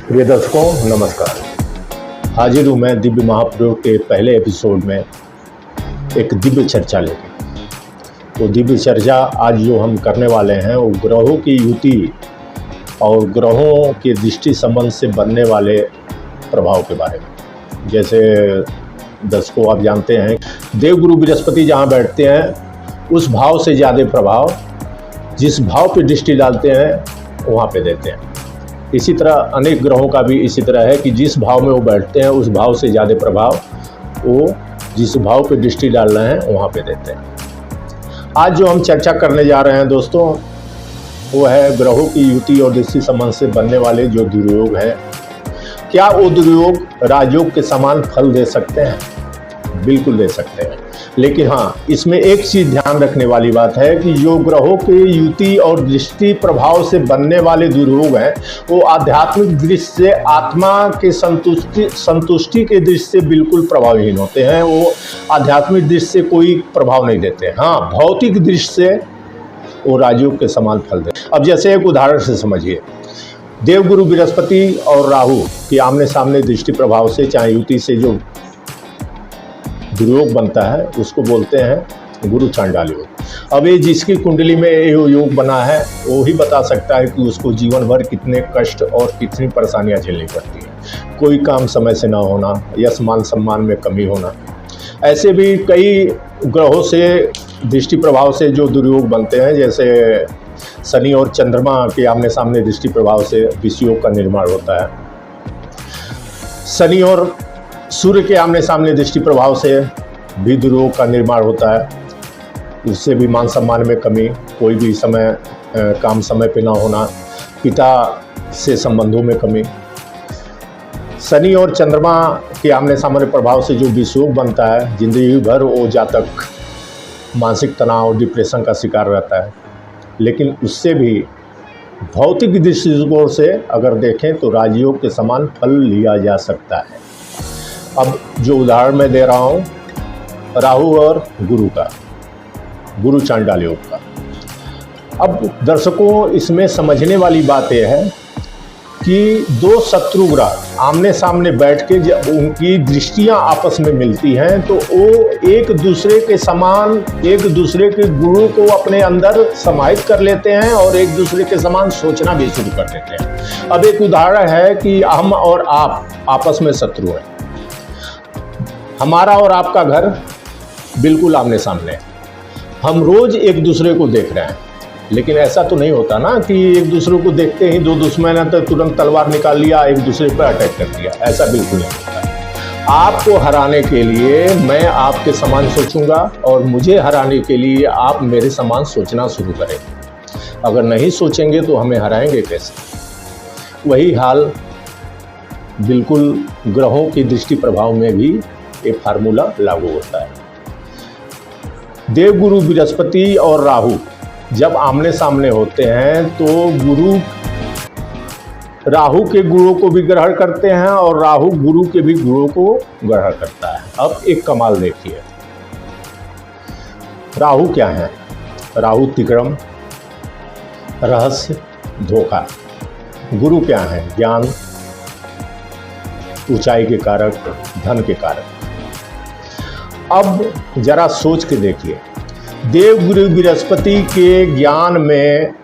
प्रिय दर्शकों नमस्कार। हाजिर हूँ मैं दिव्य महाप्रयोग के पहले एपिसोड में एक दिव्य चर्चा लेके। तो दिव्य चर्चा आज जो हम करने वाले हैं वो ग्रहों की युति और ग्रहों के दृष्टि संबंध से बनने वाले प्रभाव के बारे में। जैसे दर्शकों आप जानते हैं देवगुरु बृहस्पति जहाँ बैठते हैं उस भाव से ज़्यादा प्रभाव जिस भाव पे दृष्टि डालते हैं वहाँ पे देते हैं। इसी तरह अनेक ग्रहों का भी इसी तरह है कि जिस भाव में वो बैठते हैं उस भाव से ज़्यादा प्रभाव वो जिस भाव पे दृष्टि डाल रहे हैं वहाँ पे देते हैं। आज जो हम चर्चा करने जा रहे हैं दोस्तों वो है ग्रहों की युति और दृष्टि संबंध से बनने वाले जो दुर्योग हैं। क्या वो दुर्योग राजयोग के समान फल दे सकते हैं? बिल्कुल दे सकते हैं, लेकिन हाँ इसमें एक चीज़ ध्यान रखने वाली बात है कि जो ग्रहों के युति और दृष्टि प्रभाव से बनने वाले दुर्योग हैं वो आध्यात्मिक दृष्टि से आत्मा के संतुष्टि के दृष्टि से बिल्कुल प्रभावहीन होते हैं। वो आध्यात्मिक दृष्टि से कोई प्रभाव नहीं देते। हाँ भौतिक दृष्टि से वो राजयोग के समान फल देते। अब जैसे एक उदाहरण से समझिए, देवगुरु बृहस्पति और राहु की आमने सामने दृष्टि प्रभाव से चाहे युति से जो दुर्योग बनता है उसको बोलते हैं गुरु चांडाल योग। अब ये जिसकी कुंडली में ये योग बना है वो ही बता सकता है कि उसको जीवन भर कितने कष्ट और कितनी परेशानियां झेलनी पड़ती हैं। कोई काम समय से ना होना, यश मान सम्मान में कमी होना, ऐसे भी कई ग्रहों से दृष्टि प्रभाव से जो दुर्योग बनते हैं। जैसे शनि और चंद्रमा के आमने सामने दृष्टि प्रभाव से विषयोग का निर्माण होता है। शनि और सूर्य के आमने सामने दृष्टि प्रभाव से भी दुर्योग का निर्माण होता है। उससे भी मान सम्मान में कमी, कोई भी काम समय पे ना होना, पिता से संबंधों में कमी। शनि और चंद्रमा के आमने सामने प्रभाव से जो विषयोग बनता है जिंदगी भर वो जातक मानसिक तनाव डिप्रेशन का शिकार रहता है। लेकिन उससे भी भौतिक दृष्टिकोण से अगर देखें तो राजयोग के समान फल लिया जा सकता है। अब जो उदाहरण मैं दे रहा हूँ राहु और गुरु का, गुरु चांडाल योग का। अब दर्शकों इसमें समझने वाली बात यह है कि दो शत्रु ग्रह आमने सामने बैठ के जब उनकी दृष्टियां आपस में मिलती हैं तो वो एक दूसरे के समान एक दूसरे के गुणों को अपने अंदर समाहित कर लेते हैं और एक दूसरे के समान सोचना भी शुरू कर देते हैं। अब एक उदाहरण है कि हम और आप आपस में शत्रु हैं। हमारा और आपका घर बिल्कुल आमने सामने है। हम रोज एक दूसरे को देख रहे हैं, लेकिन ऐसा तो नहीं होता ना कि एक दूसरे को देखते ही दो दुश्मन है तो तुरंत तलवार निकाल लिया एक दूसरे पर अटैक कर दिया। ऐसा बिल्कुल नहीं होता। आपको हराने के लिए मैं आपके समान सोचूंगा और मुझे हराने के लिए आप मेरे समान सोचना शुरू करें। अगर नहीं सोचेंगे तो हमें हराएंगे कैसे? वही हाल बिल्कुल ग्रहों की दृष्टि प्रभाव में भी एक फार्मूला लागू होता है। देवगुरु बृहस्पति और राहु जब आमने सामने होते हैं तो गुरु राहु के गुणों को भी ग्रहण करते हैं और राहु गुरु के भी गुणों को ग्रहण करता है। अब एक कमाल देखिए, राहु क्या है? राहु तिक्रम, रहस्य, धोखा। गुरु क्या है? ज्ञान, ऊंचाई के कारक, धन के कारक। अब जरा सोच के देखिए, देवगुरु बृहस्पति के ज्ञान में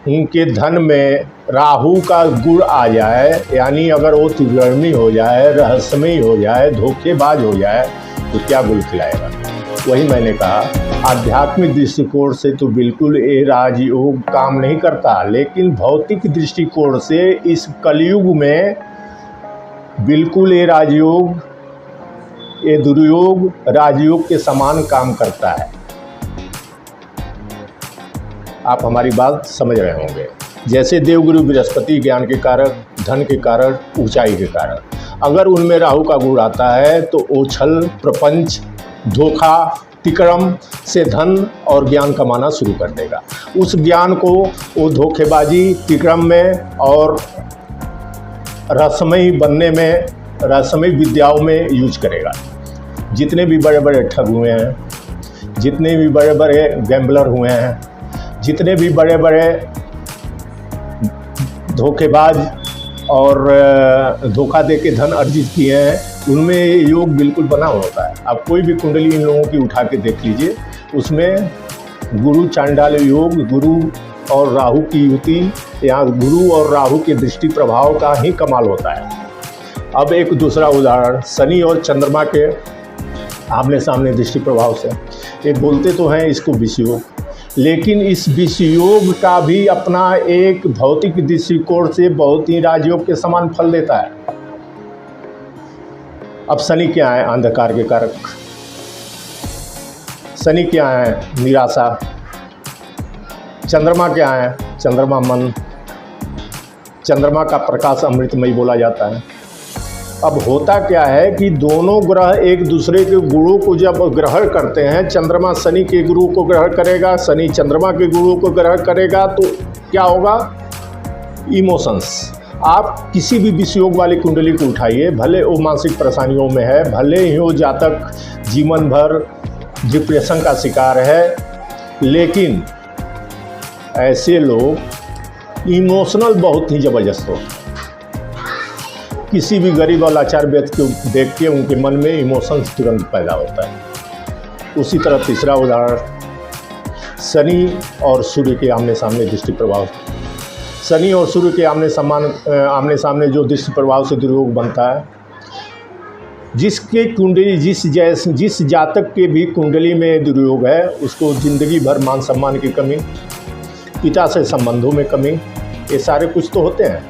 उनके धन में राहु का गुण आ जाए, यानी अगर वो तिग्रमी हो जाए, रहस्यमयी हो जाए, धोखेबाज हो जाए तो क्या गुल खिलाएगा? वही मैंने कहा आध्यात्मिक दृष्टिकोण से तो बिल्कुल ये राजयोग काम नहीं करता, लेकिन भौतिक दृष्टिकोण से इस कलयुग में बिल्कुल ये राजयोग ये दुर्योग राजयोग के समान काम करता है। आप हमारी बात समझ रहे होंगे। जैसे देवगुरु बृहस्पति ज्ञान के कारक, धन के कारक, ऊंचाई के कारक, अगर उनमें राहु का गुण आता है तो वो छल, प्रपंच, धोखा, तिक्रम से धन और ज्ञान कमाना शुरू कर देगा। उस ज्ञान को वो धोखेबाजी, तिक्रम में और रहस्यमयी बनने में, रहस्यमयी विद्याओं में यूज करेगा। जितने भी बड़े बड़े ठग हुए हैं, जितने भी बड़े बड़े गैम्बलर हुए हैं, जितने भी बड़े बड़े धोखेबाज और धोखा दे के धन अर्जित किए हैं, उनमें योग बिल्कुल बना होता है। आप कोई भी कुंडली इन लोगों की उठा के देख लीजिए, उसमें गुरु चांडाल योग, गुरु और राहु की युति या गुरु और राहु के दृष्टि प्रभाव का ही कमाल होता है। अब एक दूसरा उदाहरण, शनि और चंद्रमा के आमने सामने दृष्टि प्रभाव से, ये बोलते तो हैं इसको विषयोग, लेकिन इस विषयोग का भी अपना एक भौतिक दृष्टिकोण से बहुत ही राजयोग के समान फल देता है। अब शनि क्या है? अंधकार के कारक। शनि क्या है? निराशा। चंद्रमा क्या है? चंद्रमा मन। चंद्रमा का प्रकाश अमृतमयी बोला जाता है। अब होता क्या है कि दोनों ग्रह एक दूसरे के गुणों को जब ग्रहण करते हैं, चंद्रमा शनि के गुरु को ग्रहण करेगा, शनि चंद्रमा के गुरु को ग्रहण करेगा, तो क्या होगा? इमोशंस। आप किसी भी विषयोग वाली कुंडली को उठाइए, भले वो मानसिक परेशानियों में है, भले ही वो जातक जीवन भर डिप्रेशन का शिकार है, लेकिन ऐसे लोग इमोशनल बहुत ही ज़बरदस्त होते हैं। किसी भी गरीब और लाचार व्यक्ति को देख के उनके मन में इमोशंस तुरंत पैदा होता है। उसी तरह तीसरा उदाहरण, शनि और सूर्य के आमने सामने दृष्टि प्रभाव। शनि और सूर्य के आमने सामने जो दृष्टि प्रभाव से दुर्योग बनता है, जिसके कुंडली जिस जातक के भी कुंडली में दुर्योग है, उसको जिंदगी भर मान सम्मान की कमी, पिता से संबंधों में कमी, ये सारे कुछ तो होते हैं,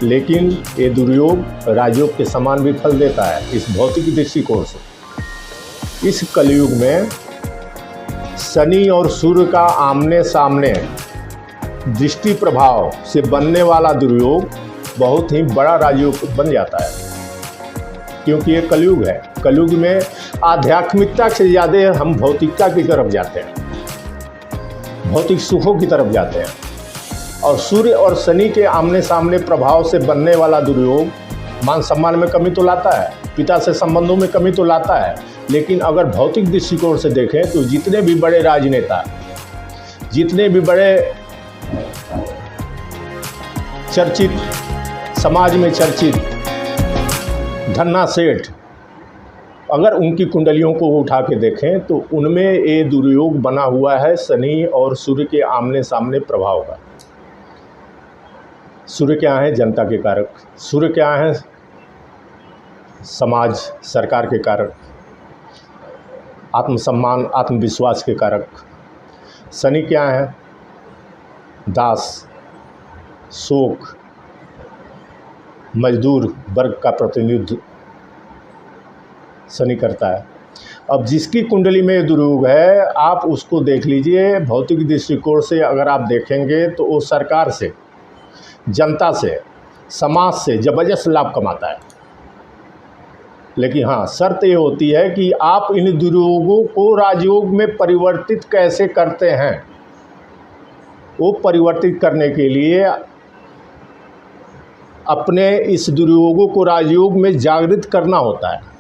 लेकिन ये दुर्योग राजयोग के समान भी फल देता है इस भौतिक दृष्टिकोण से। इस कलयुग में शनि और सूर्य का आमने सामने दृष्टि प्रभाव से बनने वाला दुर्योग बहुत ही बड़ा राजयोग बन जाता है, क्योंकि ये कलयुग है। कलयुग में आध्यात्मिकता से ज़्यादा हम भौतिकता की तरफ जाते हैं, भौतिक सुखों की तरफ जाते हैं। और सूर्य और शनि के आमने सामने प्रभाव से बनने वाला दुर्योग मान सम्मान में कमी तो लाता है, पिता से संबंधों में कमी तो लाता है, लेकिन अगर भौतिक दृष्टिकोण से देखें तो जितने भी बड़े राजनेता, जितने भी बड़े चर्चित, समाज में चर्चित धन्ना सेठ, अगर उनकी कुंडलियों को उठा के देखें तो उनमें ये दुर्योग बना हुआ है शनि और सूर्य के आमने सामने प्रभाव का। सूर्य क्या है? जनता के कारक। सूर्य क्या है? समाज, सरकार के कारक, आत्मसम्मान, आत्मविश्वास के कारक। शनि क्या है? दास, शोक, मजदूर वर्ग का प्रतिनिधित्व शनि करता है। अब जिसकी कुंडली में दुर्योग है, आप उसको देख लीजिए, भौतिक दृष्टिकोण से अगर आप देखेंगे तो वो सरकार से, जनता से, समाज से जबरदस्त लाभ कमाता है। लेकिन हाँ, शर्त ये होती है कि आप इन दुर्योगों को राजयोग में परिवर्तित कैसे करते हैं। वो परिवर्तित करने के लिए अपने इस दुर्योगों को राजयोग में जागृत करना होता है।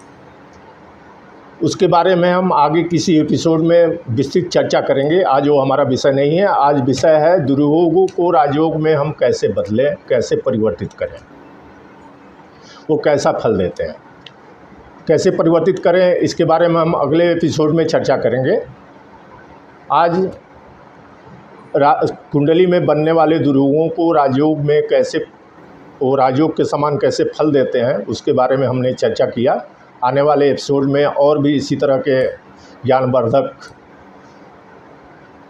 उसके बारे में हम आगे किसी एपिसोड में विस्तृत चर्चा करेंगे। आज वो हमारा विषय नहीं है। आज विषय है दुर्योगों को राजयोग में हम कैसे बदलें, कैसे परिवर्तित करें, वो कैसा फल देते हैं, कैसे परिवर्तित करें, इसके बारे में हम अगले एपिसोड में चर्चा करेंगे। आज कुंडली में बनने वाले दुर्योगों को राजयोग में कैसे, वो राजयोग के समान कैसे फल देते हैं, उसके बारे में हमने चर्चा किया। आने वाले एपिसोड में और भी इसी तरह के ज्ञानवर्धक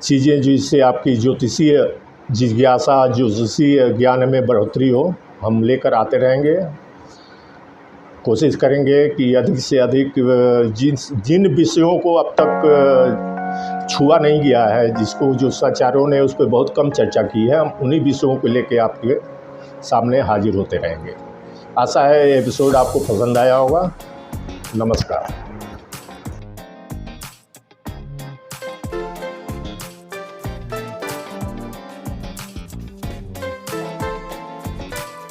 चीज़ें, जिससे आपकी ज्योतिषीय जिज्ञासा, ज्योतिषीय ज्ञान में बढ़ोतरी हो, हम लेकर आते रहेंगे। कोशिश करेंगे कि अधिक से अधिक जिन विषयों को अब तक छुआ नहीं गया है, जिसको जो सचारों ने उस पर बहुत कम चर्चा की है, हम उन्हीं विषयों को लेकर आपके सामने हाजिर होते रहेंगे। आशा है ये एपिसोड आपको पसंद आया होगा। नमस्कार।